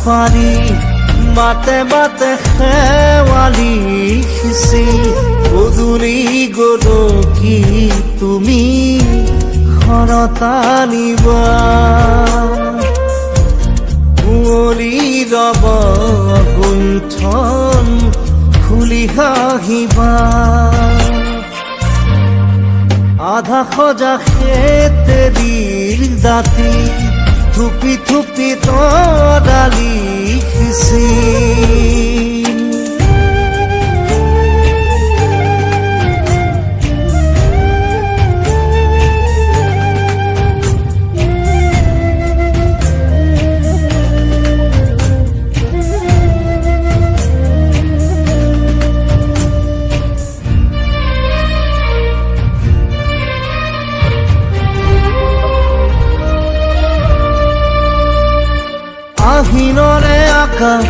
পাৰি মাতে মাতে শেৱালি সিঁচি গধূলি গদকি তুমি ঘৰত আনিবা কুঁৱলী ৰব গুণ্ঠন খুলি হাঁহিবা আধা সজা খেতেৰিৰ দাঁতি থুপি থুপি তৰালি সিঁচি আহিনৰে আকাশ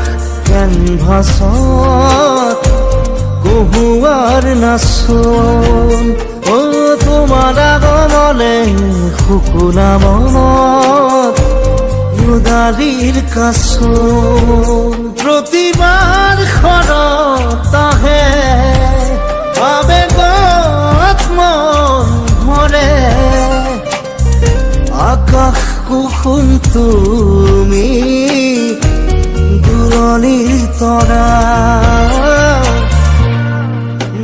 কেনভাছত কহুৱাৰ নাচন তোমাৰ আগমনে শুকুলা মনত উদাৰীৰ কাচন প্ৰতিবাৰ শৰত আহে আবেগত মন ভৰে আকাশ কুসুম তুমি দূৰণিৰ তৰা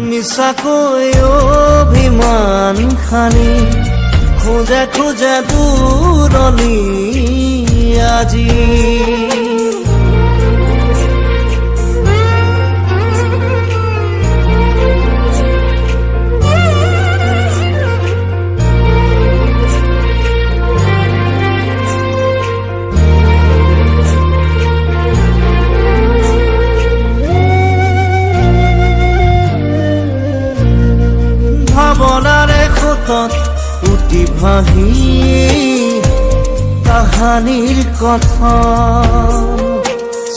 মিছাকৈ অভিমান খানি খোজে খোজে দূৰণি আজি ভাৱনাৰে সোঁতত উটি ভাহি কাহানিৰ কথা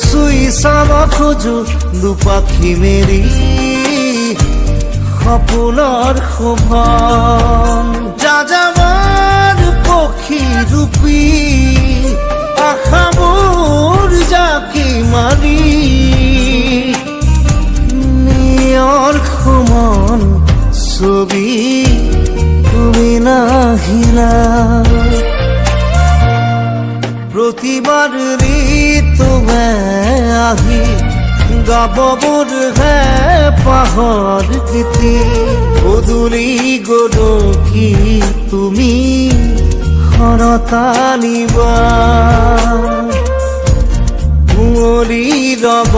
চুই চাব খোজো দুপাখি মেলি সপোনৰ শোভন যাযাবৰ পক্ষী ৰূপী আশাবোৰ জাকি মাৰি নিয়ৰ সুমন ছবি তুমি নাহিলা প্ৰতিবাৰ ঋতুৱে আহি গাববোৰ হে পাহৰ গীতি গধূলি গদকি তুমি ঘৰত আনিবা কুঁৱলী ৰব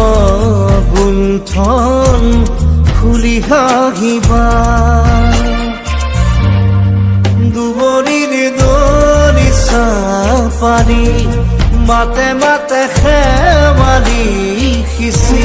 গুণ্ঠন খুলি হাঁহিবা দুবৰিৰ দলিচা পাৰি মাতে মাতে শেৱালি সিঁচি